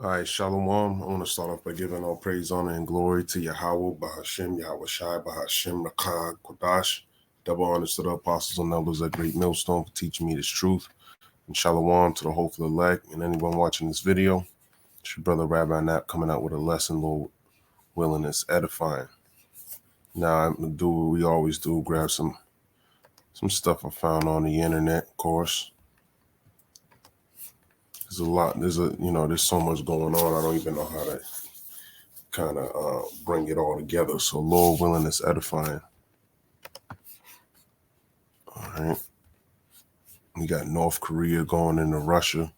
All right, Shalom. I want to start off by giving all praise, honor, and glory to Yahweh, Bahashem, Yahweh Shai, Bahashem, Rakah, Kodash. Double honors to the apostles and elders at Great Millstone for teaching me this truth. And Shalom to the hopeful elect and anyone watching this video. It's your brother Rabbi Knapp coming out with a lesson, Lord willing, it's edifying. Now, I'm going to do what we always do, grab some stuff I found on the internet, of course. There's a lot, there's so much going on. I don't even know how to kind of bring it all together. So Lord willing, it's edifying. All right. We got North Korea going into Russia.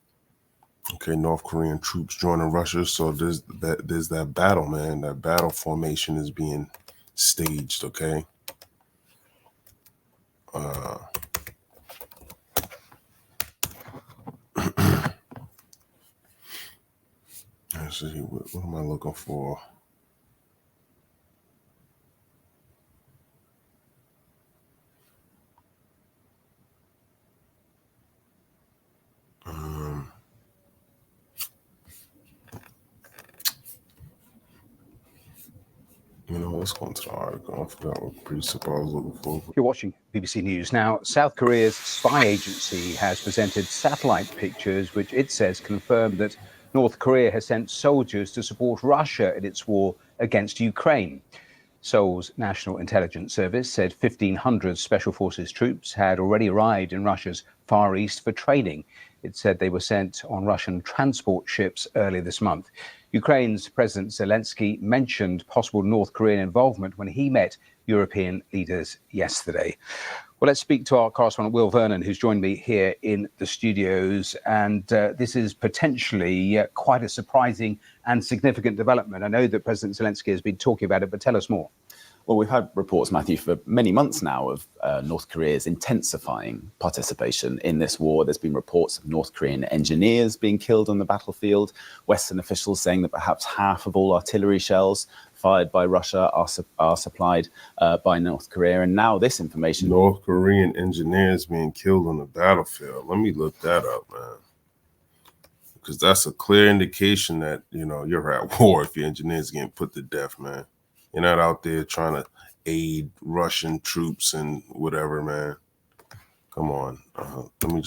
Okay, North Korean troops joining Russia. So there's that battle, man. That battle formation is being staged, okay? Let's see, what am I looking for? Let's go into the article. I forgot what precept I was looking for. You're watching BBC News. Now, South Korea's spy agency has presented satellite pictures which it says confirm that North Korea has sent soldiers to support Russia in its war against Ukraine. Seoul's National Intelligence Service said 1,500 Special Forces troops had already arrived in Russia's Far East for training. It said they were sent on Russian transport ships earlier this month. Ukraine's President Zelensky mentioned possible North Korean involvement when he met European leaders yesterday. Well, let's speak to our correspondent, Will Vernon, who's joined me here in the studios. And this is potentially quite a surprising and significant development. I know that President Zelensky has been talking about it, but tell us more. Well, we've had reports, Matthew, for many months now of North Korea's intensifying participation in this war. There's been reports of North Korean engineers being killed on the battlefield. Western officials saying that perhaps half of all artillery shells fired by Russia are supplied by North Korea. And now this information... North Korean engineers being killed on the battlefield. Let me look that up, man. Because that's a clear indication that, you're at war if your engineers getting put to death, man. You're not out there trying to aid Russian troops and whatever, man. Come on. Let me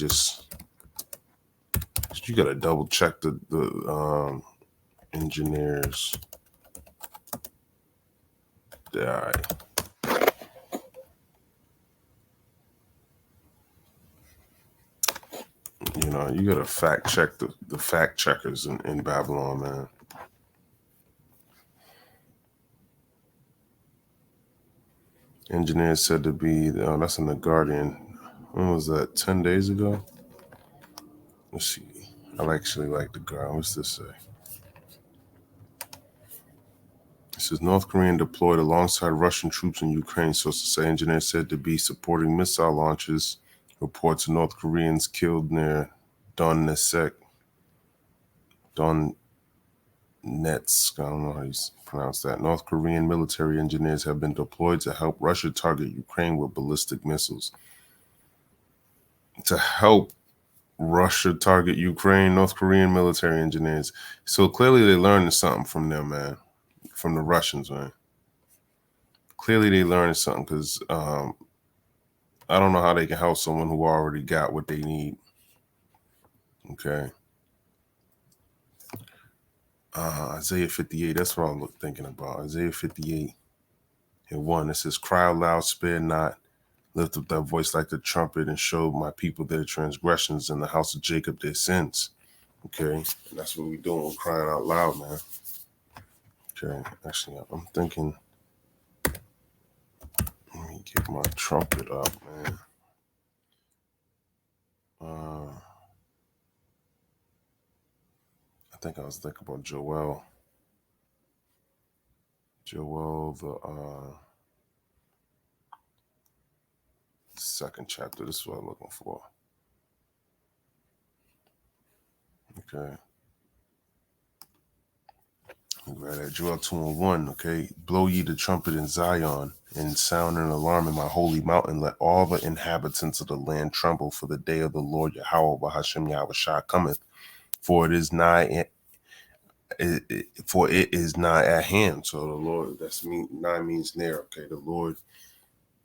you got to double check the engineers. Die. You got to fact check the fact checkers in Babylon, man. Engineers said to be, that's in The Guardian. When was that? 10 days ago? Let's see. I actually like The Guardian. What's this say? It says North Korean deployed alongside Russian troops in Ukraine. Sources say engineers said to be supporting missile launches. Reports of North Koreans killed near Donetsk. Donetsk, I don't know how you pronounce that. North Korean military engineers have been deployed to help Russia target Ukraine with ballistic missiles. To help Russia target Ukraine, North Korean military engineers. So clearly they learned something from them, man. From the Russians, man. Clearly they learned something because I don't know how they can help someone who already got what they need. Okay. Isaiah 58, that's what I'm thinking about. Isaiah 58 and 1, it says, cry out loud, spare not, lift up thy voice like the trumpet, and show my people their transgressions, and the house of Jacob their sins. Okay, and that's what we're doing, we're crying out loud, man. Okay, actually, I'm thinking, let me get my trumpet up, man. I think I was thinking about Joel, the second chapter. This is what I'm looking for. Okay. Right at Joel 2:1. Okay. Blow ye the trumpet in Zion, and sound an alarm in my holy mountain. Let all the inhabitants of the land tremble, for the day of the Lord Yahweh Bahashem Yahweh Shah cometh. For it is nigh for it is nigh at hand. So the Lord, nigh means near. Okay, the Lord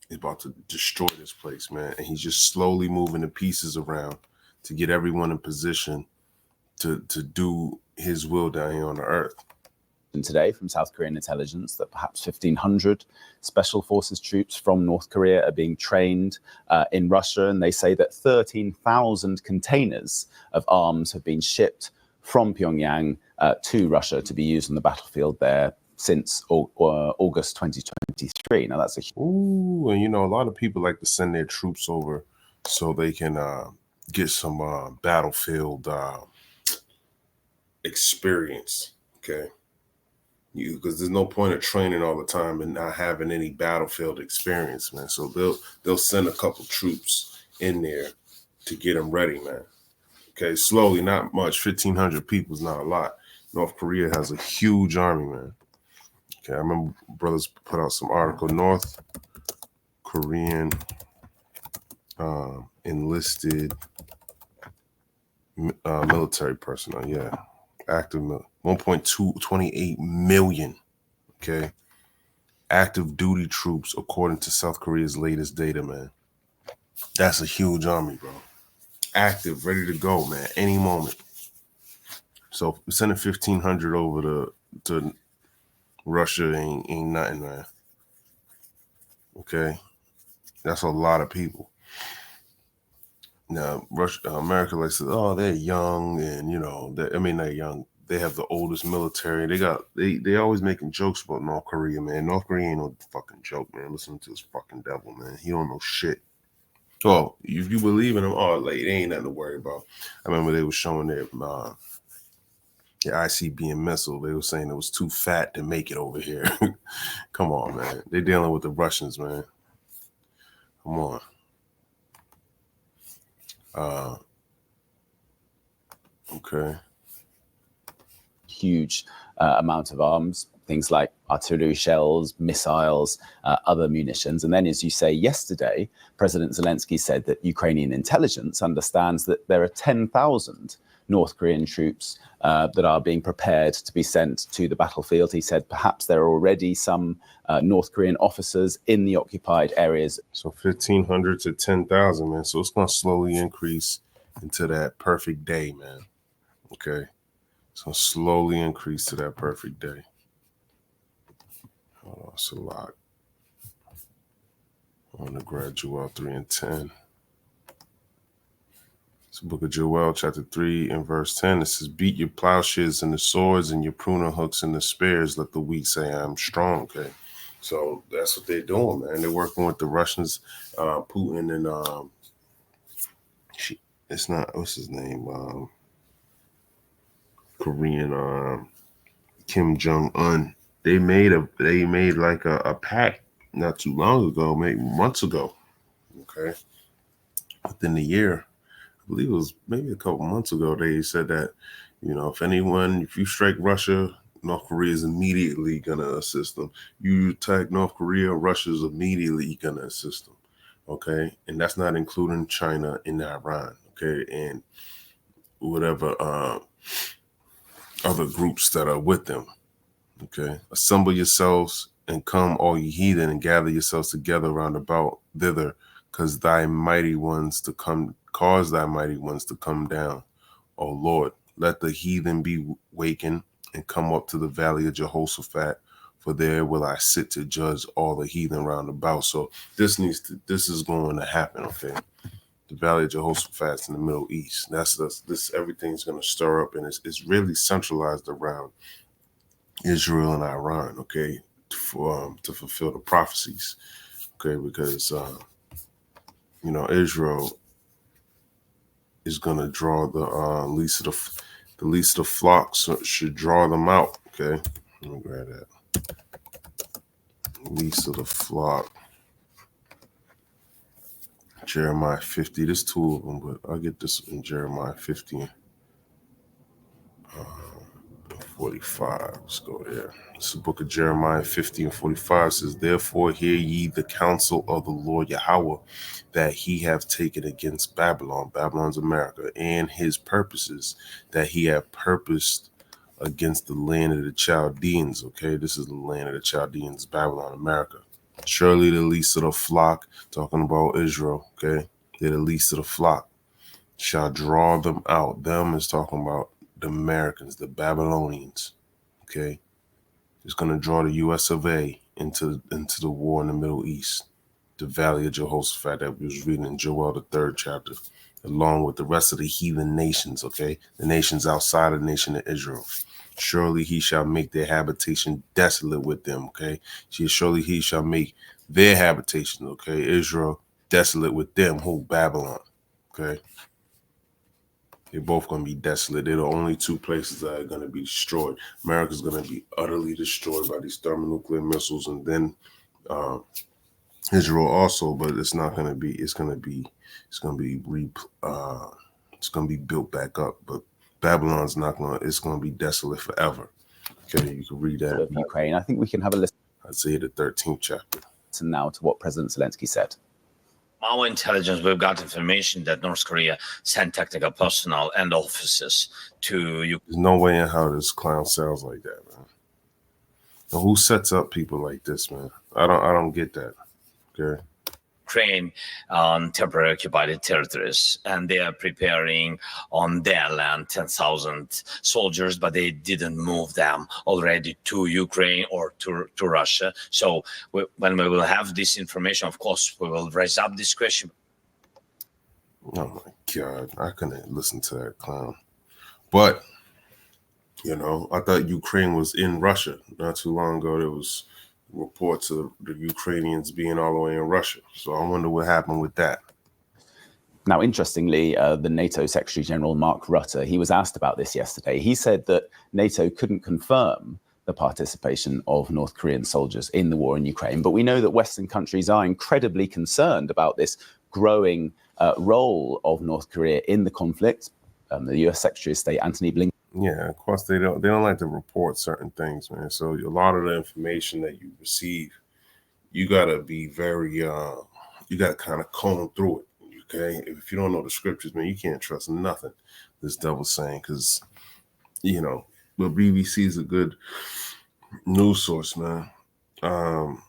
is about to destroy this place, man, and he's just slowly moving the pieces around to get everyone in position to do his will down here on the earth. Today from South Korean intelligence that perhaps 1,500 special forces troops from North Korea are being trained in Russia, and they say that 13,000 containers of arms have been shipped from Pyongyang to Russia to be used on the battlefield there since August 2023. Now that's Ooh, and you know, a lot of people like to send their troops over so they can get some battlefield experience. Okay. Because there's no point of training all the time and not having any battlefield experience, man. So they'll send a couple troops in there to get them ready, man. Okay, slowly, not much. 1,500 people is not a lot. North Korea has a huge army, man. Okay, I remember brothers put out some article. North Korean enlisted military personnel, yeah, active 1.28 million. Okay, active duty troops according to South Korea's latest data, man. That's a huge army, bro. Active, ready to go, man, any moment. So sending 1,500 over to Russia ain't nothing, man. Okay, that's a lot of people. Now, America likes to, oh, they're young, and you know, they're young. They have the oldest military. They always making jokes about North Korea, man. North Korea ain't no fucking joke, man. Listen to this fucking devil, man. He don't know shit. Oh, if you believe in him, oh, like, they ain't nothing to worry about. I remember they were showing their ICBM missile. They were saying it was too fat to make it over here. Come on, man. They're dealing with the Russians, man. Come on. Okay. huge amount of arms, things like artillery shells, missiles, other munitions. And then, as you say, yesterday, President Zelensky said that Ukrainian intelligence understands that there are 10,000 North Korean troops that are being prepared to be sent to the battlefield. He said perhaps there are already some North Korean officers in the occupied areas. So 1,500 to 10,000, man. So it's going to slowly increase into that perfect day, man. Okay. So slowly increase to that perfect day. Oh, it's a lot. On the grad Joel 3 and 10. It's the book of Joel, chapter 3 and verse 10. It says, beat your plowshares and the swords and your pruning hooks and the spears. Let the weak say, I'm strong. Okay. So that's what they're doing, man. They're working with the Russians, Putin, and it's not, what's his name? Korean Kim Jong-un. They made like a pact not too long ago, maybe months ago. Okay. Within the year, I believe it was maybe a couple months ago, they said that, you know, if you strike Russia, North Korea is immediately going to assist them. You attack North Korea, Russia's immediately going to assist them. Okay. And that's not including China and Iran. Okay. And whatever other groups that are with them. Okay. Assemble yourselves and come, all ye heathen, and gather yourselves together round about thither, cause thy mighty ones to come down. O Lord, let the heathen be wakened and come up to the valley of Jehoshaphat, for there will I sit to judge all the heathen round about. So this is going to happen. Okay. The valley of Jehoshaphat's in the Middle East. This everything's going to stir up, and it's really centralized around Israel and Iran. Okay. To fulfill the prophecies. Okay. Because, Israel is going to draw the least of the flocks should draw them out. Okay, let me grab that. Least of the flock. Jeremiah 50. There's two of them, but I'll get this in Jeremiah 50 and 45. Let's go there. It's the book of Jeremiah 50 and 45 says, therefore hear ye the counsel of the Lord Yahweh, that he have taken against Babylon, Babylon's America, and his purposes that he have purposed against the land of the Chaldeans. Okay, this is the land of the Chaldeans, Babylon, America. Surely the least of the flock, talking about Israel. Okay, they're the least of the flock, shall draw them out. Them is talking about the Americans, the Babylonians. Okay, it's going to draw the U.S. of A. into the war in the Middle East, the Valley of Jehoshaphat that we was reading in Joel, the 3rd chapter, along with the rest of the heathen nations, okay? The nations outside of the nation of Israel. Surely he shall make their habitation desolate with them, okay? Surely he shall make their habitation, okay? Israel desolate with them, who? Babylon, okay? They're both going to be desolate. They're the only two places that are going to be destroyed. America's going to be utterly destroyed by these thermonuclear missiles, and then Israel also. But it's not going to be. It's going to be built back up. But Babylon's not going. It's going to be desolate forever. Okay, you can read that. Of Ukraine. I think we can have a listen. Isaiah the 13th chapter. Now to what President Zelensky said. Our intelligence, we've got information that North Korea sent technical personnel and officers to Ukraine. There's no way in how this clown sounds like that, man. Now, who sets up people like this, man? I don't get that. Okay. Ukraine on temporary occupied territories, and they are preparing on their land 10,000 soldiers, but they didn't move them already to Ukraine or to Russia. So when we will have this information, of course, we will raise up this question. Oh my God, I couldn't listen to that clown. But, you know, I thought Ukraine was in Russia. Not too long ago, there was reports of the Ukrainians being all the way in Russia. So I wonder what happened with that. Now, interestingly, the NATO Secretary General Mark Rutte, he was asked about this yesterday. He said that NATO couldn't confirm the participation of North Korean soldiers in the war in Ukraine. But we know that Western countries are incredibly concerned about this growing role of North Korea in the conflict. The US Secretary of State, Antony Blinken. Yeah, of course they don't like to report certain things, man. So a lot of the information that you receive, you gotta be very you gotta kind of comb through it. Okay. If you don't know the scriptures, man, you can't trust nothing this devil's saying, because you know, the BBC is a good news source, man. And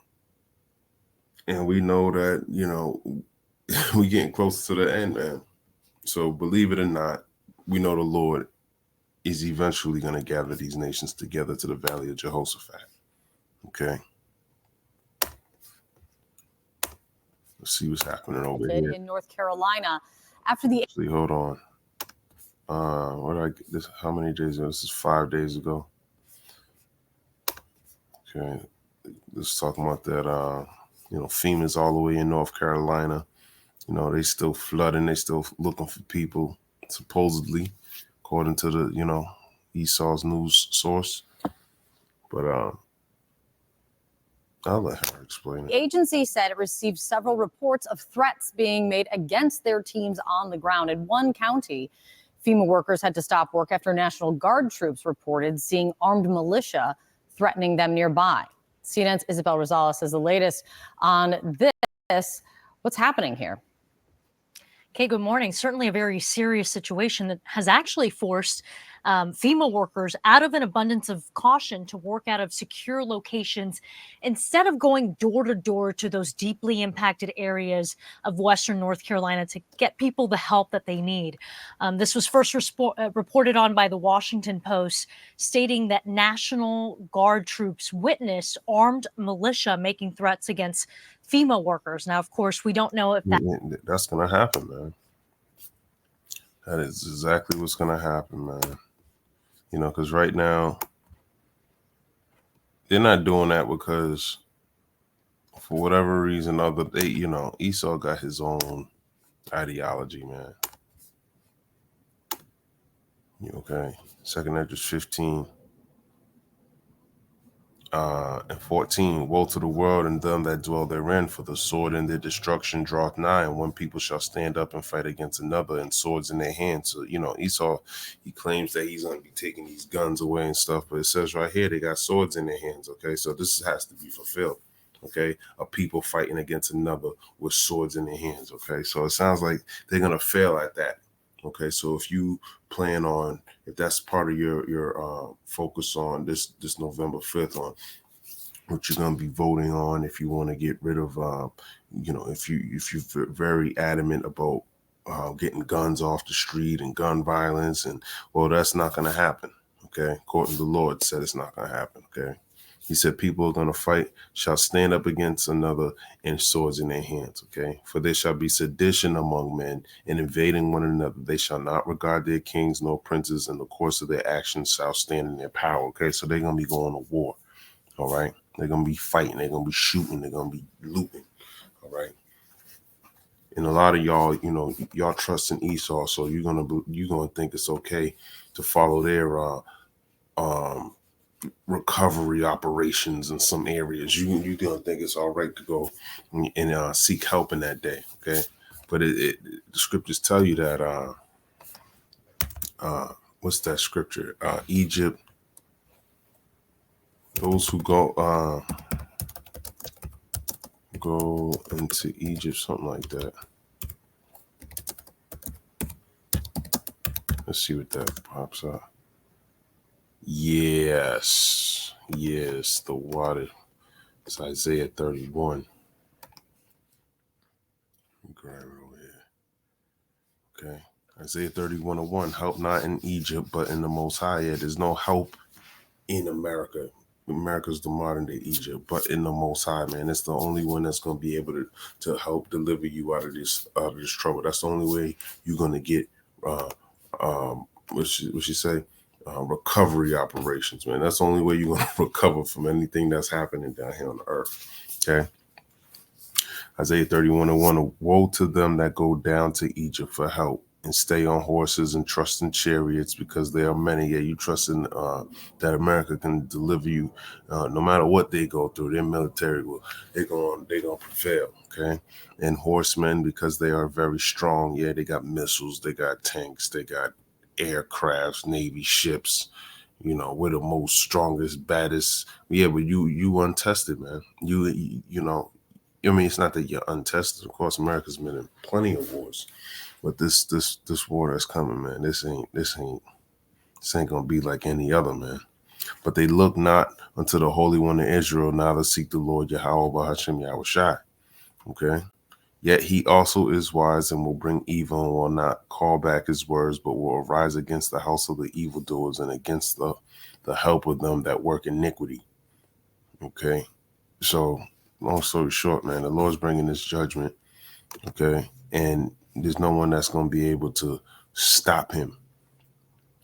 we know that, you know, we're getting close to the end, man. So believe it or not, we know the Lord is eventually going to gather these nations together to the Valley of Jehoshaphat. Okay. Let's see what's happening over here. In North Carolina, after the... Actually, hold on. What did I get this? How many days ago? This is 5 days ago. Okay. Let's talk about that. You know, FEMA's all the way in North Carolina. You know, they still flooding. They still looking for people, supposedly, according to the, you know, Esau's news source. But I'll let her explain it. The agency said it received several reports of threats being made against their teams on the ground. In one county, FEMA workers had to stop work after National Guard troops reported seeing armed militia threatening them nearby. CNN's Isabel Rosales has the latest on this. What's happening here? Okay, good morning. Certainly a very serious situation that has actually forced FEMA workers, out of an abundance of caution, to work out of secure locations instead of going door to door to those deeply impacted areas of Western North Carolina to get people the help that they need. This was first reported on by the Washington Post, stating that National Guard troops witnessed armed militia making threats against FEMA workers. Now, of course, we don't know if that's going to happen, man. That is exactly what's going to happen, man. You know, because right now, they're not doing that because for whatever reason, you know, Esau got his own ideology, man. Okay. 2nd Esdras 15. And 14, woe to the world and them that dwell therein, for the sword and their destruction draweth nigh, and one people shall stand up and fight against another, and swords in their hands. So, you know, Esau, he claims that he's going to be taking these guns away and stuff, but it says right here, they got swords in their hands, okay? So this has to be fulfilled, okay? A people fighting against another with swords in their hands, okay? So it sounds like they're going to fail at that, Okay, so if you plan on, if that's part of your focus on this November 5th on what you're going to be voting on, if you want to get rid of, if you're very adamant about getting guns off the street and gun violence, and well, that's not going to happen. Okay, according to the Lord said it's not going to happen. Okay, He said people are going to fight, shall stand up against another, and swords in their hands. Okay, for there shall be sedition among men, and invading one another. They shall not regard their kings nor princes, and the course of their actions shall stand in their power. Okay, so they're going to be going to war. All right. They're going to be fighting. They're going to be shooting. They're going to be looting. All right. And a lot of y'all, y'all trust in Esau. So you're going to think it's okay to follow their recovery operations in some areas. You're going to think it's all right to go and seek help in that day. Okay. But the scriptures tell you that, what's that scripture? Egypt, those who go into Egypt, something like that. Let's see what that pops up. Yes, the water. It's Isaiah 31. Grab it over here. Okay. Isaiah 31:1. Help not in Egypt, but in the Most High. Yeah, there's no help in America. America's the modern day Egypt, but in the Most High, man, it's the only one that's going to be able to help deliver you out of this trouble. That's the only way you're going to get what she say, recovery operations, man. That's the only way you're going to recover from anything that's happening down here on the earth. Okay. Isaiah 31:1. Woe to them that go down to Egypt for help, and stay on horses and trust in chariots, because there are many. Yeah, you trust in that America can deliver you no matter what they go through. Their military they're gonna prevail. Okay, and horsemen, because they are very strong. Yeah, they got missiles, they got tanks, they got aircrafts, Navy ships. We're the most strongest, baddest. Yeah, but you untested, man. I mean, it's not that you're untested. Of course, America's been in plenty of wars. But this war that's coming, man, this ain't gonna be like any other, man. But they look not unto the Holy One of Israel, neither seek the Lord Yahweh Bahashem Yahushai. Okay. Yet he also is wise and will bring evil, and will not call back his words, but will arise against the house of the evildoers and against the help of them that work iniquity. Okay. So long story short, man, the Lord's bringing this judgment. Okay. And there's no one that's going to be able to stop him.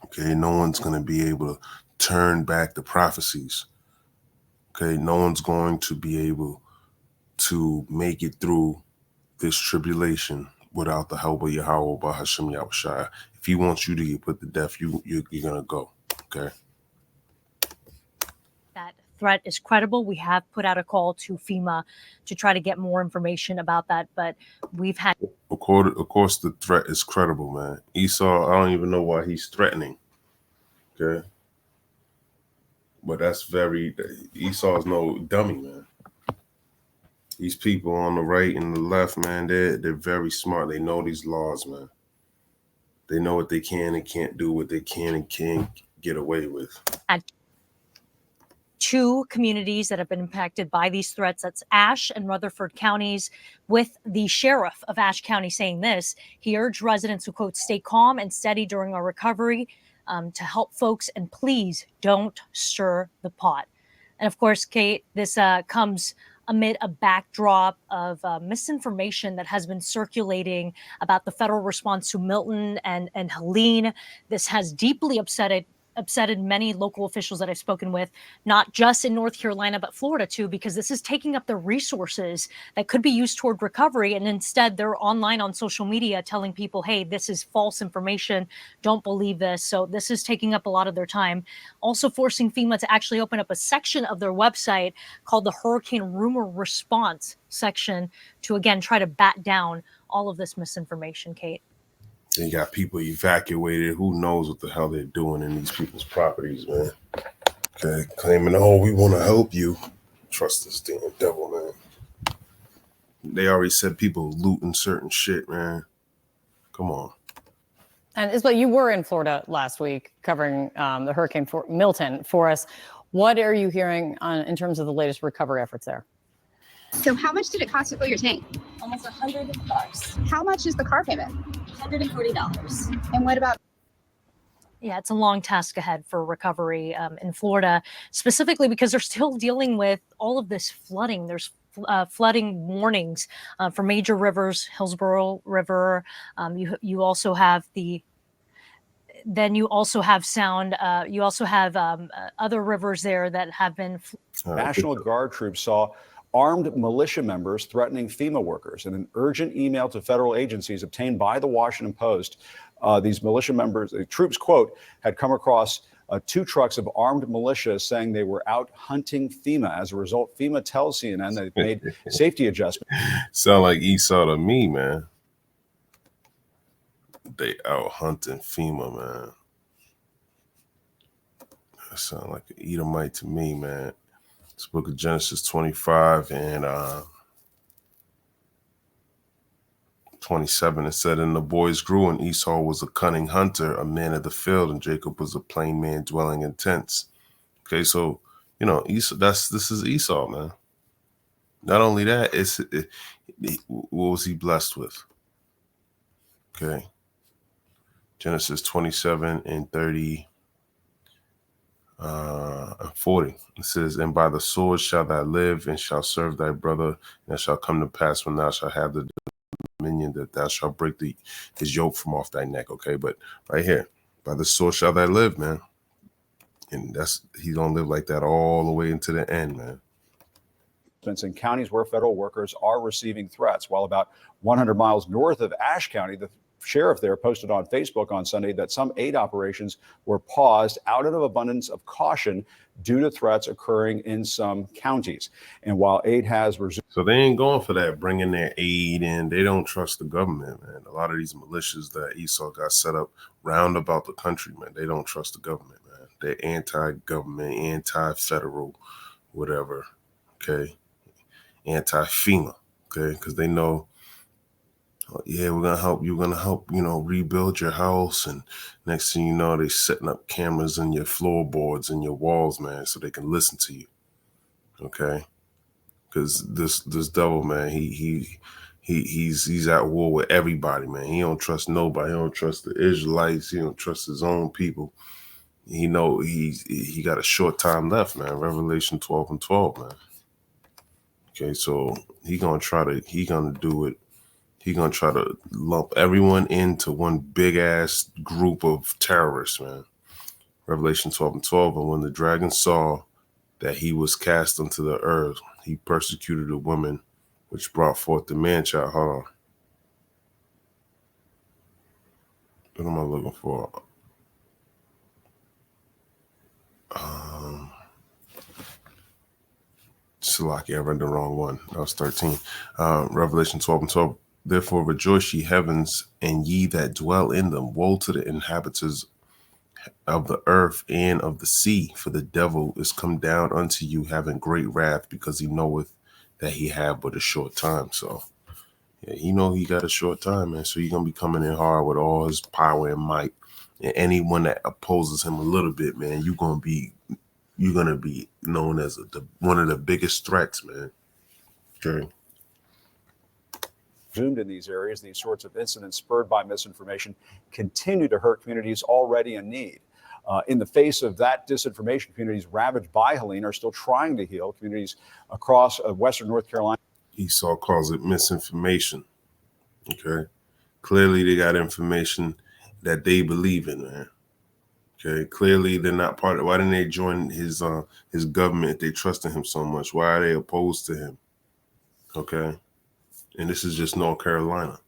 Okay. No one's going to be able to turn back the prophecies. Okay. No one's going to be able to make it through this tribulation without the help of Yahweh Bahashem Yahushai. If he wants you to get put to death, you're going to go. Okay. That threat is credible. We have put out a call to FEMA to try to get more information about that, but we've had. Of course, the threat is credible, man. Esau, I don't even know why he's threatening. Okay. But Esau's no dummy, man. These people on the right and the left, man, they're very smart. They know these laws, man. They know what they can and can't do, what they can and can't get away with. At 2 communities that have been impacted by these threats. That's Ashe and Rutherford counties, with the sheriff of Ashe County saying this. He urged residents to, quote, stay calm and steady during our recovery to help folks, and please don't stir the pot. And of course, Kate, this comes amid a backdrop of misinformation that has been circulating about the federal response to Milton and Helene. This has deeply upsetted many local officials that I've spoken with, not just in North Carolina, but Florida too, because this is taking up the resources that could be used toward recovery. And instead they're online on social media telling people, hey, this is false information. Don't believe this. So this is taking up a lot of their time. Also forcing FEMA to actually open up a section of their website called the Hurricane Rumor Response section to, again, try to bat down all of this misinformation, Kate. They got people evacuated. Who knows what the hell they're doing in these people's properties, man. Okay, claiming, oh, we want to help you. Trust this damn devil, man. They already said people looting certain shit, man. Come on. And Isabel, you were in Florida last week covering the Hurricane Milton for us. What are you hearing in terms of the latest recovery efforts there? So how much did it cost to fill your tank? Almost $100. How much is the car payment? $140. And what about? Yeah, it's a long task ahead for recovery in Florida, specifically because they're still dealing with all of this flooding. There's flooding warnings for major rivers, Hillsborough River. You also have other rivers there that have been. National Guard troops saw armed militia members threatening FEMA workers. In an urgent email to federal agencies obtained by the Washington Post, these militia members, the troops, quote, had come across 2 trucks of armed militia saying they were out hunting FEMA. As a result, FEMA tells CNN they've made safety adjustments. Sound like Esau to me, man. They out hunting FEMA, man. That sound like an Edomite to me, man. This book of Genesis 25 and 27, it said, and the boys grew, and Esau was a cunning hunter, a man of the field, and Jacob was a plain man dwelling in tents. Okay, so, you know, Esau, this is Esau, man. Not only that, what was he blessed with? Okay. Genesis 27 and 30 and 40. It says, and by the sword shalt thou live, and shalt serve thy brother, and it shall come to pass when thou shalt have the dominion that thou shalt break his yoke from off thy neck. Okay, but right here, by the sword shall thou live, man. And he's gonna live like that all the way into the end, man. In counties where federal workers are receiving threats, while about 100 miles north of Ashe County, the sheriff there posted on Facebook on Sunday that some aid operations were paused out of abundance of caution due to threats occurring in some counties. And while aid has resumed. So they ain't going for that, bringing their aid in. They don't trust the government, man. A lot of these militias that Esau got set up round about the country, man, they don't trust the government, man. They're anti-government, anti-federal, whatever, okay? Anti-FEMA, okay? Because they know, yeah, we're gonna help, you know, rebuild your house, and next thing you know, they setting up cameras in your floorboards and your walls, man, so they can listen to you. Okay, because this devil, man, he's at war with everybody, man. He don't trust nobody. He don't trust the Israelites. He don't trust his own people. He know he got a short time left, man. Revelation 12 and 12, man. Okay, so he gonna do it. He's going to try to lump everyone into one big-ass group of terrorists, man. Revelation 12 and 12, and when the dragon saw that he was cast unto the earth, he persecuted the woman which brought forth the man-child. Hold on. What am I looking for? Salaki, I read the wrong one. That was 13. Revelation 12 and 12. Therefore rejoice, ye heavens, and ye that dwell in them. Woe to the inhabitants of the earth and of the sea, for the devil is come down unto you, having great wrath, because he knoweth that he have but a short time. So, yeah, he know he got a short time, man. So he's gonna be coming in hard with all his power and might. And anyone that opposes him a little bit, man, you're gonna be known as one of the biggest threats, man. Okay. Zoomed in these areas, these sorts of incidents spurred by misinformation continue to hurt communities already in need. In the face of that disinformation, communities ravaged by Helene are still trying to heal. Communities across western North Carolina. Esau calls it misinformation. Okay. Clearly they got information that they believe in, man. Okay. Clearly they're not part of. Why didn't they join his government if they trusted him so much? Why are they opposed to him? Okay. And this is just North Carolina.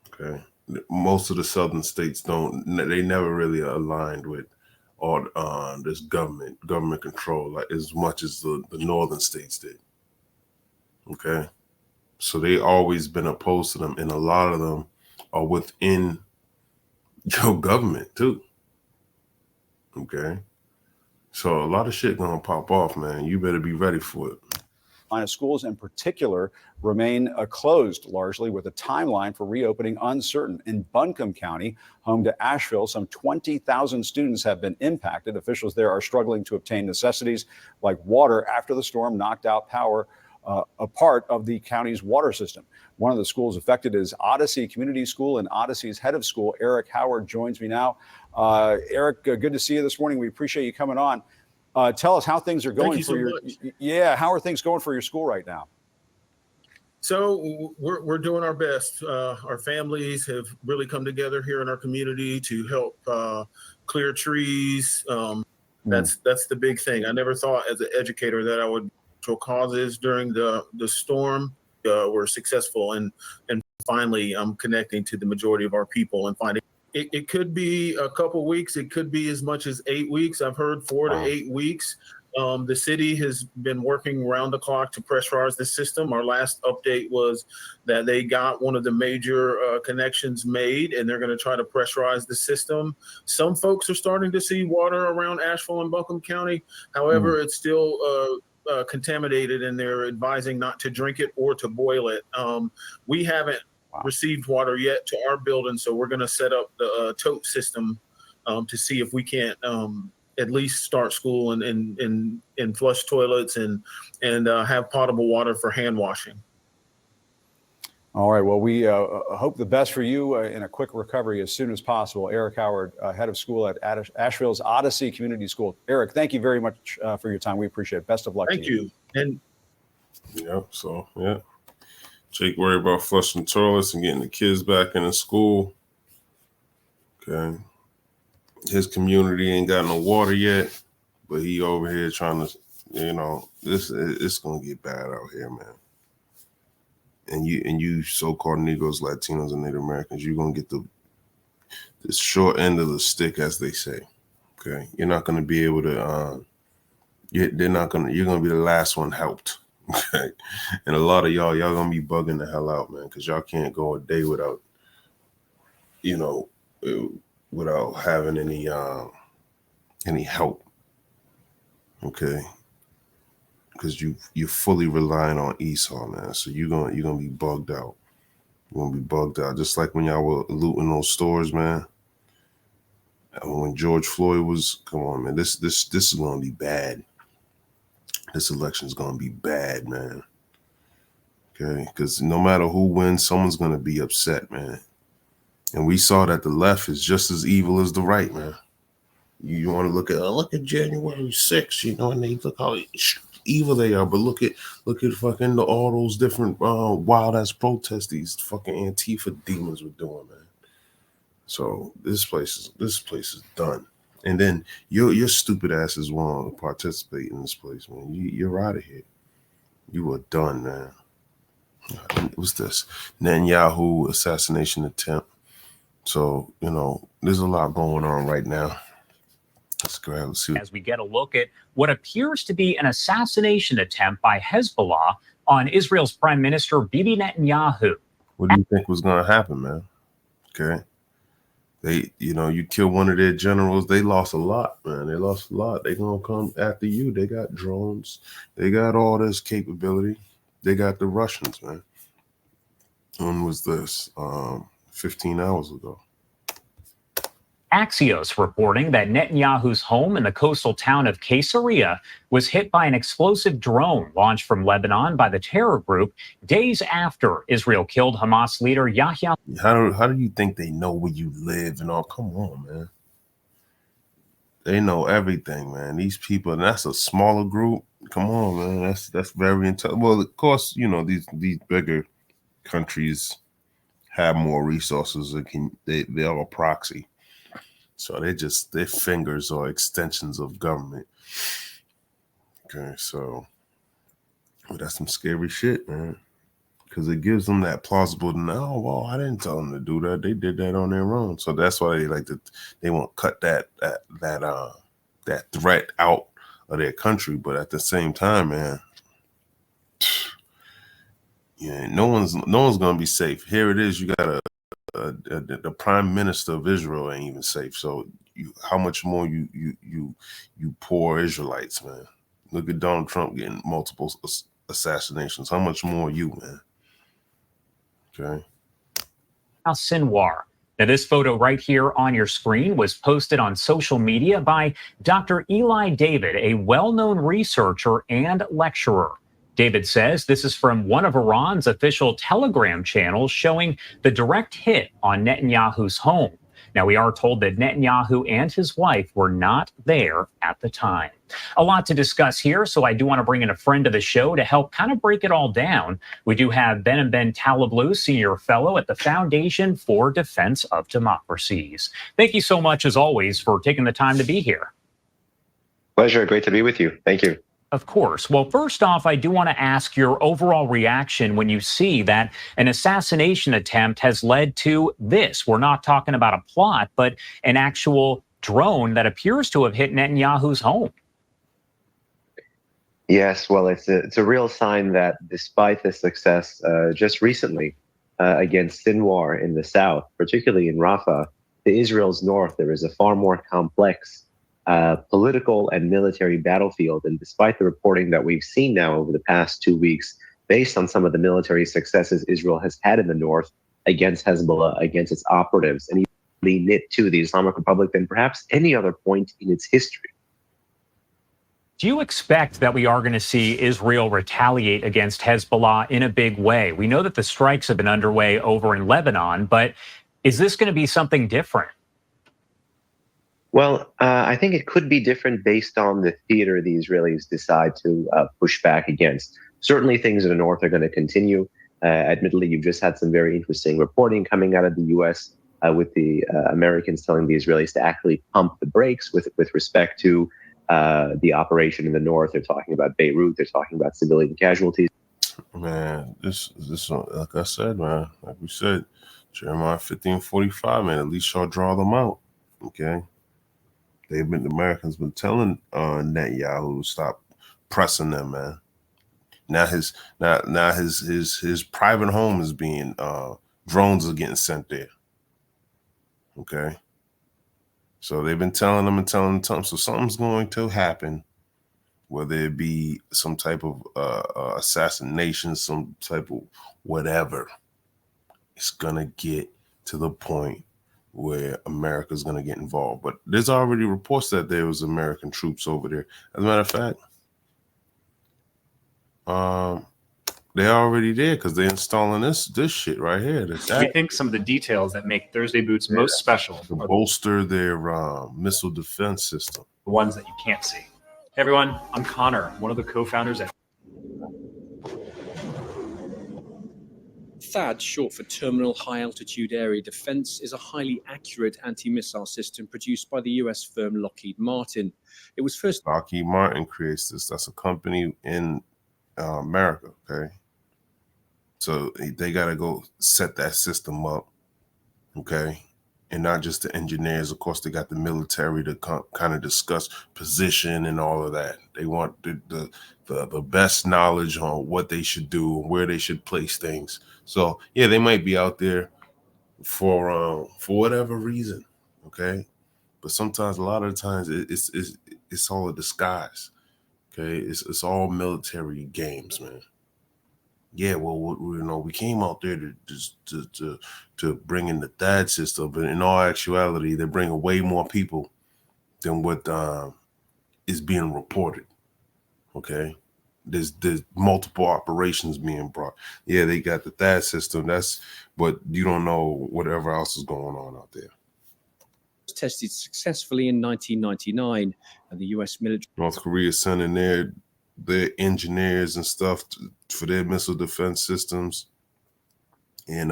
Okay. Most of the southern states they never really aligned with all this government control like as much as the northern states did. Okay. So they always been opposed to them, and a lot of them are within your government too. Okay. So a lot of shit gonna pop off, man. You better be ready for it. Carolina schools in particular remain closed largely, with a timeline for reopening uncertain. In Buncombe County, home to Asheville, some 20,000 students have been impacted. Officials there are struggling to obtain necessities like water after the storm knocked out power, a part of the county's water system. One of the schools affected is Odyssey Community School, and Odyssey's head of school, Eric Howard, joins me now. Eric, good to see you this morning. We appreciate you coming on. Tell us how things are going for your how are things going for your school right now? So we're doing our best. Our families have really come together here in our community to help clear trees. That's the big thing. I never thought as an educator that I would causes during the storm. Were successful, and finally I'm connecting to the majority of our people and finding it could be a couple weeks, it could be as much as 8 weeks. I've heard 4 to 8 weeks. The city has been working around the clock to pressurize the system. Our last update was that they got one of the major connections made, and they're going to try to pressurize the system. Some folks are starting to see water around Asheville and Buncombe County. However, it's still contaminated, and they're advising not to drink it or to boil it. We haven't received water yet to our building, so we're going to set up the tote system to see if we can't at least start school and flush toilets and have potable water for hand washing. All right. Well, we hope the best for you in a quick recovery as soon as possible. Eric Howard, head of school at Asheville's Odyssey Community School. Eric, thank you very much for your time. We appreciate it. Best of luck. Thank you. And Jake worried about flushing toilets and getting the kids back into school. Okay. His community ain't got no water yet, but he over here trying to, it's gonna get bad out here, man. And you so-called Negroes, Latinos, and Native Americans, you're gonna get the short end of the stick, as they say. Okay, you're not gonna be able to. You're gonna be the last one helped. Okay, and a lot of y'all gonna be bugging the hell out, man, because y'all can't go a day without, without having any help. Okay. Because you're fully relying on Esau, man. So you're gonna be bugged out. You're gonna be bugged out. Just like when y'all were looting those stores, man. When George Floyd was, come on, man. This is gonna be bad. This election is gonna be bad, man. Okay, because no matter who wins, someone's gonna be upset, man. And we saw that the left is just as evil as the right, man. You want to look at January 6th, and they look how evil they are, but look at fucking all those different wild ass protests these fucking Antifa demons were doing, man. So this place is done. And then your stupid asses want to participate in this place, man. You're out of here. You are done, man. What's this? Netanyahu assassination attempt. So, there's a lot going on right now. Let's go ahead and see. As we get a look at what appears to be an assassination attempt by Hezbollah on Israel's Prime Minister Bibi Netanyahu. What do you think was going to happen, man? Okay. You kill one of their generals, they lost a lot, man. They lost a lot. They're going to come after you. They got drones. They got all this capability. They got the Russians, man. When was this? 15 hours ago. Axios reporting that Netanyahu's home in the coastal town of Caesarea was hit by an explosive drone launched from Lebanon by the terror group days after Israel killed Hamas leader Yahya. How do you think they know where you live and all? Come on, man. They know everything, man. These people, and that's a smaller group. Come on, man. That's very intelligent. Well, of course, these bigger countries have more resources. They are a proxy. So their fingers are extensions of government. Okay, so that's some scary shit, man. Because it gives them that plausible, no, well, I didn't tell them to do that. They did that on their own. So that's why they won't cut that threat out of their country. But at the same time, man, no one's gonna be safe. Here it is. You got the prime minister of Israel ain't even safe. So how much more you poor Israelites, man? Look at Donald Trump getting multiple assassinations. How much more you, man? Okay. Sinwar. Now, this photo right here on your screen was posted on social media by Dr. Eli David, a well-known researcher and lecturer. David says this is from one of Iran's official Telegram channels showing the direct hit on Netanyahu's home. Now, we are told that Netanyahu and his wife were not there at the time. A lot to discuss here, so I do want to bring in a friend of the show to help kind of break it all down. We do have Ben and Ben Talablu, Senior Fellow at the Foundation for Defense of Democracies. Thank you so much, as always, for taking the time to be here. Pleasure. Great to be with you. Thank you. Of course. Well, first off, I do want to ask your overall reaction when you see that an assassination attempt has led to this. We're not talking about a plot, but an actual drone that appears to have hit Netanyahu's home. Yes, well, it's a real sign that despite the success just recently against Sinwar in the south, particularly in Rafah, to Israel's north, there is a far more complex political and military battlefield. And despite the reporting that we've seen now over the past 2 weeks, based on some of the military successes Israel has had in the north against Hezbollah, against its operatives, and even knit to the Islamic Republic than perhaps any other point in its history. Do you expect that we are going to see Israel retaliate against Hezbollah in a big way? We know that the strikes have been underway over in Lebanon, but is this going to be something different? Well, I think it could be different based on the theater the Israelis decide to push back against. Certainly things in the north are going to continue. Admittedly, you've just had some very interesting reporting coming out of the U.S. With the Americans telling the Israelis to actually pump the brakes with respect to the operation in the north. They're talking about Beirut. They're talking about civilian casualties. Man, this like I said, man, like we said, Jeremiah 15:45, man, at least y'all draw them out, okay? The Americans been telling Netanyahu to stop pressing them, man. Now his private home is being drones are getting sent there. Okay. So they've been telling them. So something's going to happen, whether it be some type of assassination, some type of whatever. It's gonna get to the point where America's going to get involved. But there's already reports that there was American troops over there. As a matter of fact, they're already there because they're installing this shit right here. We think some of the details that make Thursday Boots most special to bolster their missile defense system. The ones that you can't see. Hey everyone, I'm Connor, one of the co-founders at THAAD, short for Terminal High Altitude Area Defense, is a highly accurate anti-missile system produced by the US firm Lockheed Martin. It was first... Lockheed Martin creates this. That's a company in America, okay? So they got to go set that system up, okay? And not just the engineers. Of course, they got the military to kind of discuss position and all of that. They want the best knowledge on what they should do and where they should place things. So yeah, they might be out there for whatever reason, okay. But sometimes, a lot of the times, it's all a disguise, okay. It's all military games, man. Yeah, well, we came out there to bring in the THAAD system, but in all actuality, they're bringing way more people than what is being reported, okay. There's multiple operations being brought. Yeah, they got the THAAD system. But you don't know whatever else is going on out there. Tested successfully in 1999, and the U.S. military. North Korea sending their engineers and stuff for their missile defense systems. In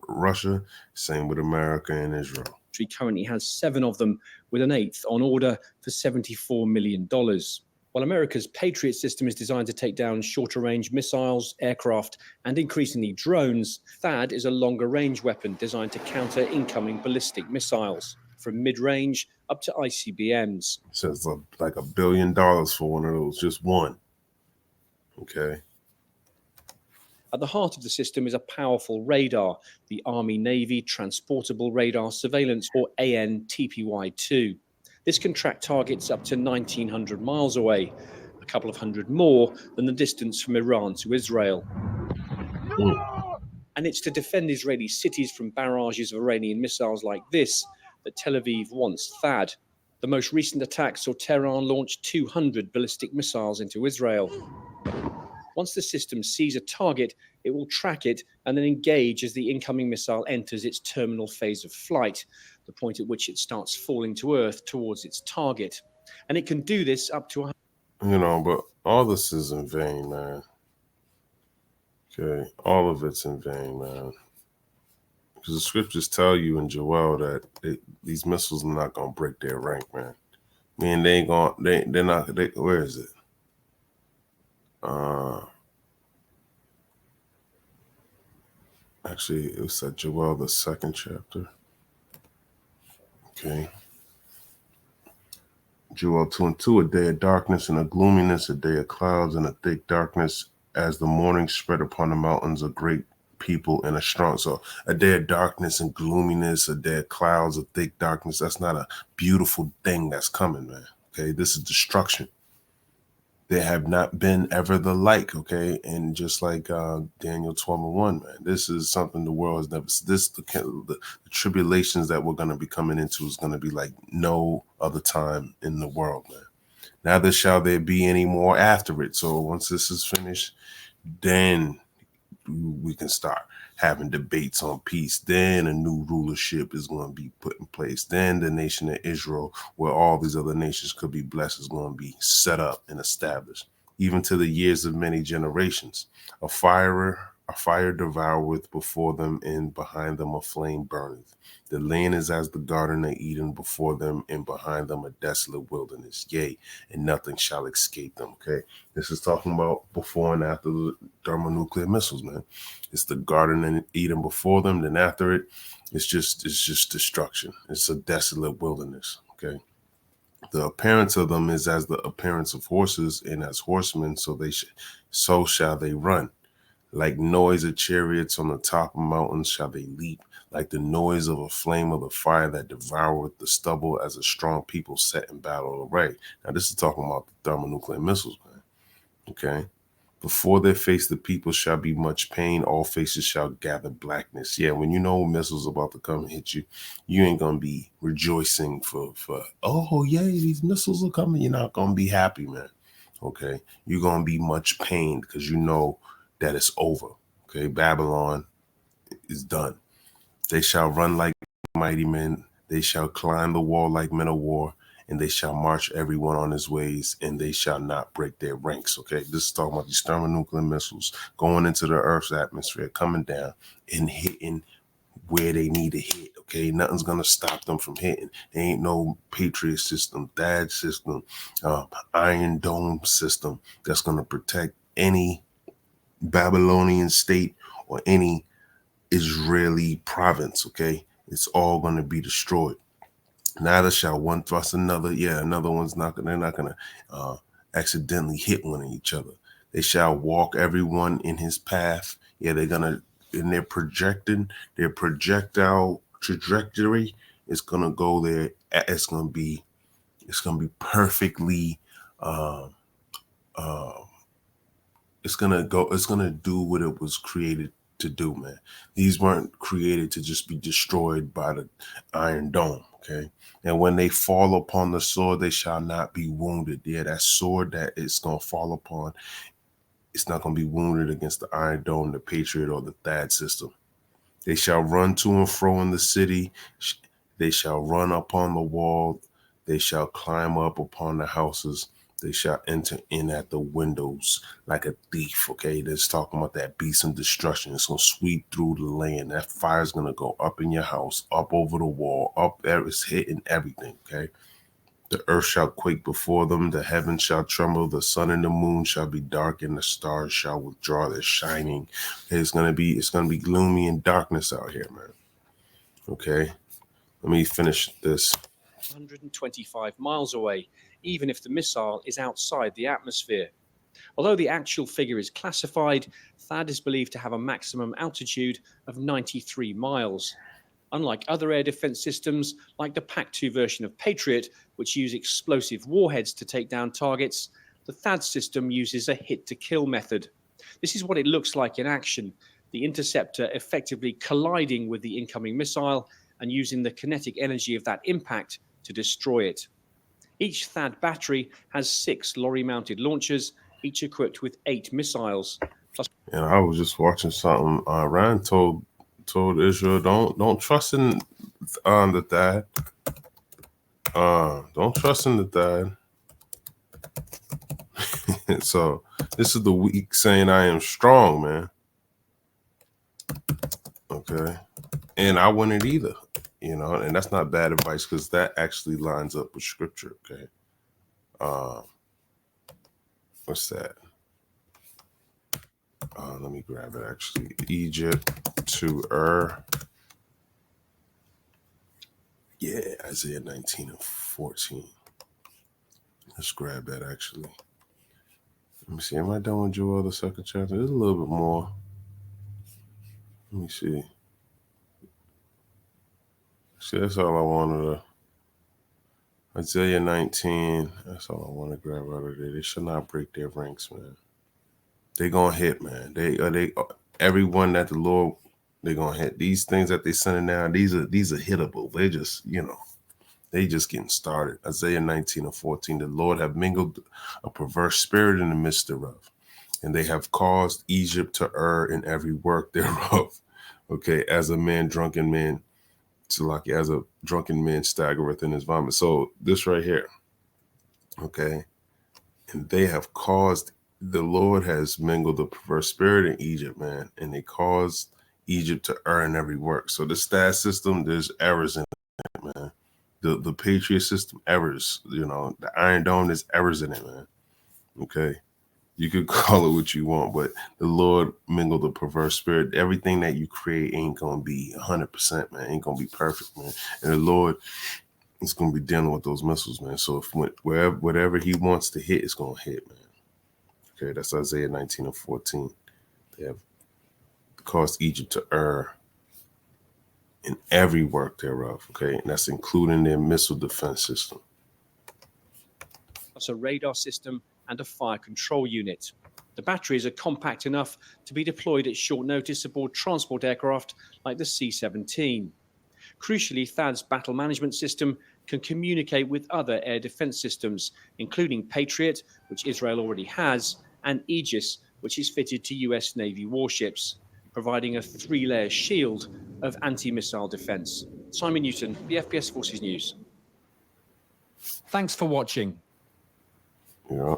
Russia, same with America and Israel. Currently has 7 of them, with an 8th on order for $74 million. While America's Patriot system is designed to take down shorter-range missiles, aircraft, and increasingly drones, THAAD is a longer-range weapon designed to counter incoming ballistic missiles, from mid-range up to ICBMs. So it's like $1 billion for one of those, just one. Okay. At the heart of the system is a powerful radar, the Army-Navy Transportable Radar Surveillance, or AN-TPY-2. This can track targets up to 1,900 miles away. a couple of hundred more than the distance from Iran to Israel. And it's to defend Israeli cities from barrages of Iranian missiles like this that Tel Aviv wants THAAD. The most recent attack saw Tehran launch 200 ballistic missiles into Israel. Once the system sees a target, it will track it and then engage as the incoming missile enters its terminal phase of flight, the point at which it starts falling to Earth towards its target. And it can do this up to... You know, but all this is in vain, man. Okay, all of it's in vain, man. Because the scriptures tell you in Joel that these missiles are not going to break their rank, man. I mean, they ain't going, they're not, where is it? Actually, it was at Joel, the 2nd chapter. Okay. Joel 2:2, a day of darkness and a gloominess, a day of clouds and a thick darkness, as the morning spread upon the mountains, a great people and a strong. So a day of darkness and gloominess, a day of clouds, a thick darkness. That's not a beautiful thing that's coming, man. Okay, this is destruction. There have not been ever the like, okay? And just like Daniel 12:1, man, this is something the world has never, the tribulations that we're going to be coming into is going to be like no other time in the world, man. Neither shall there be any more after it. So once this is finished, then we can start having debates on peace. Then a new rulership is going to be put in place. Then the nation of Israel, where all these other nations could be blessed, is going to be set up and established, even to the years of many generations. A fire devoureth before them, and behind them a flame burneth. The land is as the garden of Eden, before them and behind them a desolate wilderness. Yea, and nothing shall escape them. Okay, this is talking about before and after the thermonuclear missiles, man. It's the garden of Eden before them, then after it, it's just destruction. It's a desolate wilderness. Okay. The appearance of them is as the appearance of horses, and as horsemen, so shall they run. Like noise of chariots on the top of mountains shall they leap, like the noise of a flame of the fire that devoureth the stubble, as a strong people set in battle array. Now, this is talking about the thermonuclear missiles, man. Okay. Before their face, the people shall be much pain. All faces shall gather blackness. Yeah, when you know missiles about to come and hit you, you ain't going to be rejoicing for, oh, yay, these missiles are coming. You're not going to be happy, man. Okay. You're going to be much pained because you know that it's over. Okay, Babylon is done. They shall run like mighty men. They shall climb the wall like men of war, and they shall march everyone on his ways, and they shall not break their ranks. Okay, this is talking about these thermonuclear missiles going into the Earth's atmosphere, coming down and hitting where they need to hit. Okay, nothing's gonna stop them from hitting. There ain't no Patriot system, THAAD system, Iron Dome system that's gonna protect any Babylonian state or any Israeli province. Okay, it's all going to be destroyed. Neither shall one thrust another. Yeah, another one's not gonna, they're not going to accidentally hit one of each other. They shall walk everyone in his path. Yeah, they're gonna, and they're projecting their projectile trajectory is gonna go there. It's gonna be perfectly it's gonna do what it was created to do, man. These weren't created to just be destroyed by the Iron Dome. Okay. And when they fall upon the sword, they shall not be wounded. Yeah, that sword that it's gonna fall upon, it's not gonna be wounded against the Iron Dome, the Patriot, or the THAAD system. They shall run to and fro in the city. They shall run upon the wall. They shall climb up upon the houses. They shall enter in at the windows like a thief. Okay, that's talking about that beast and destruction. It's going to sweep through the land. That fire's going to go up in your house, up over the wall, up there. It's hitting everything. Okay, the earth shall quake before them. The heavens shall tremble. The sun and the moon shall be dark, and the stars shall withdraw their shining. Okay, it's going to be gloomy and darkness out here, man. Okay, let me finish this. 125 miles away, even if the missile is outside the atmosphere. Although the actual figure is classified, THAAD is believed to have a maximum altitude of 93 miles. Unlike other air defense systems, like the PAC-2 version of Patriot, which use explosive warheads to take down targets, The THAAD system uses a hit-to-kill method. This is what it looks like in action, the interceptor effectively colliding with the incoming missile and using the kinetic energy of that impact to destroy it. Each THAAD battery has 6 lorry-mounted launchers, each equipped with 8 missiles. And I was just watching something. Iran told Israel, don't trust in the THAAD. Don't trust in the THAAD. So this is the weak saying I am strong, man. Okay. And I wouldn't either, and that's not bad advice because that actually lines up with scripture. Okay. What's that? Let me grab it actually. Egypt to Yeah, Isaiah 19:14. Let's grab that actually. Let me see. Am I done with Joel, the second chapter? There's a little bit more. Let me see. See, that's all I wanted to. Isaiah 19. That's all I want to grab out of there. They should not break their ranks, man. They gonna hit, man. They everyone that the Lord, they gonna hit. These things that they sending now, these are hittable. They just, they just getting started. Isaiah 19:14. The Lord have mingled a perverse spirit in the midst thereof, and they have caused Egypt to err in every work thereof. Okay, as a drunken man staggereth in his vomit. So this right here, okay, and they have caused. The Lord has mingled the perverse spirit in Egypt, man, and they caused Egypt to err in every work. So the THAAD system, there's errors in it, man. The Patriot system, errors. The Iron Dome, there's errors in it, man. Okay, you could call it what you want, but the Lord mingled the perverse spirit. Everything that you create ain't gonna be 100%, man. Ain't gonna be perfect, man. And the Lord is gonna be dealing with those missiles, man. So whatever He wants to hit, it's gonna hit, man. Okay, that's Isaiah 19:14. They have caused Egypt to err in every work thereof. Okay, and that's including their missile defense system. Plus a radar system and a fire control unit. The batteries are compact enough to be deployed at short notice aboard transport aircraft like the C-17. Crucially, THAAD's battle management system can communicate with other air defense systems, including Patriot, which Israel already has, and Aegis, which is fitted to US Navy warships, providing a 3-layer shield of anti-missile defense. Simon Newton, the FPS Forces News. Thanks for watching. Yeah.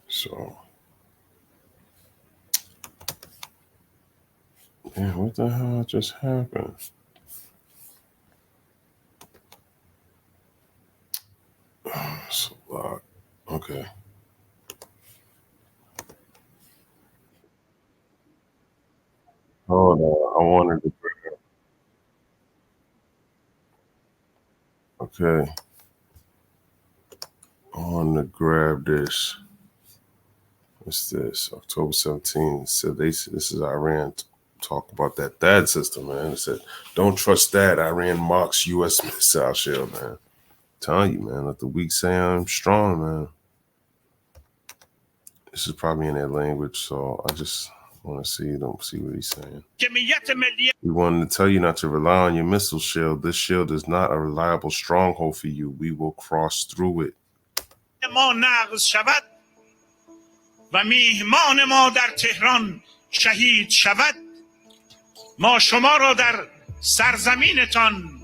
So, yeah, what the hell just happened? It's a lot. Okay. Hold on. I wanted to. Okay. I wanted to grab this. What's this? October 17th. So this is Iran talk about that THAAD system, man. It said, don't trust that. Iran mocks U.S. missile shield, man. I'm telling you, man. Let the weak say I'm strong, man. This is probably in that language, so I just want to see what he's saying. We wanted to tell you not to rely on your missile shield. This shield is not a reliable stronghold for you. We will cross through it. و میهمان ما در تهران شهید شود ما شما را در سرزمینتان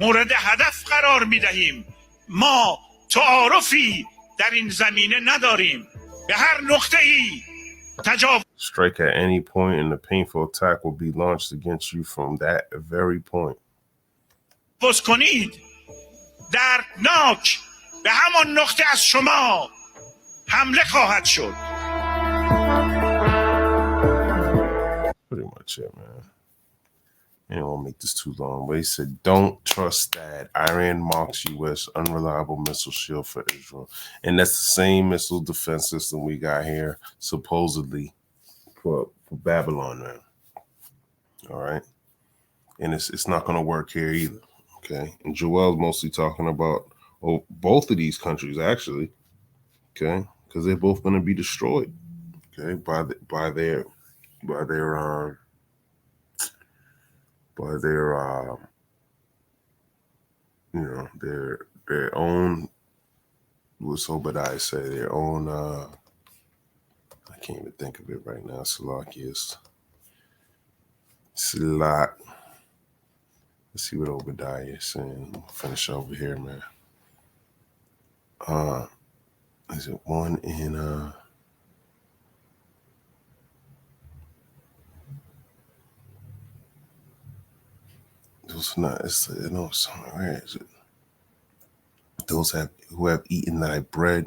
مورد هدف قرار می‌دهیم ما تعارفی در این زمینه نداریم به هر نقطه‌ای تجاوز Strike at any point and the painful attack will be launched against you from that very point. کنید دردناک به همان نقطه از شما حمله خواهد شد. Pretty much it, man. I don't want to make this too long, but he said, don't trust THAAD. Iran marks U.S. unreliable missile shield for Israel. And that's the same missile defense system we got here, supposedly, for Babylon now. All right. And it's not going to work here either. Okay. And Joel's mostly talking about both of these countries, actually. Okay. Because they're both going to be destroyed. Okay. By their their own, what's Obadiah say, their own, I can't even think of it right now. Salakias. Salak. Let's see what Obadiah is saying. We'll finish over here, man. Is it one in those not where is it? Those who have eaten thy bread.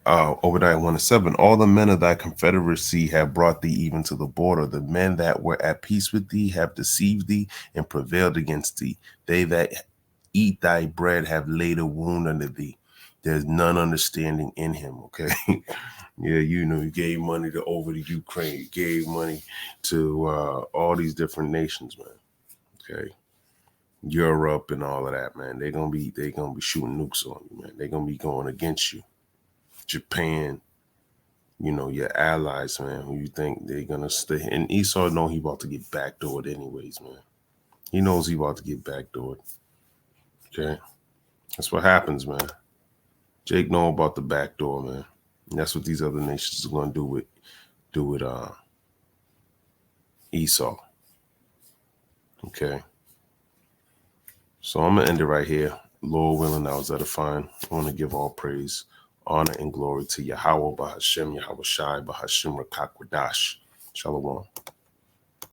Obadiah 1:7. All the men of thy confederacy have brought thee even to the border. The men that were at peace with thee have deceived thee and prevailed against thee. They that eat thy bread have laid a wound under thee. There's none understanding in him. Okay. Yeah, you gave money over to Ukraine. You gave money to all these different nations, man. Okay. Europe and all of that, man. They're gonna be shooting nukes on you, man. They're gonna be going against you. Japan, your allies, man, who you think they're gonna stay. And Esau know he about to get backdoored anyways, man. He knows he about to get backdoored. Okay. That's what happens, man. Jake know about the backdoor, man. And that's what these other nations are gonna do with Esau. Okay. So I'm gonna end it right here. Lord willing, I was edifying. I want to give all praise, honor, and glory to Yahweh, Bahashem, Yahweh Shai, Bahashem, Rakakwadash. Shalom.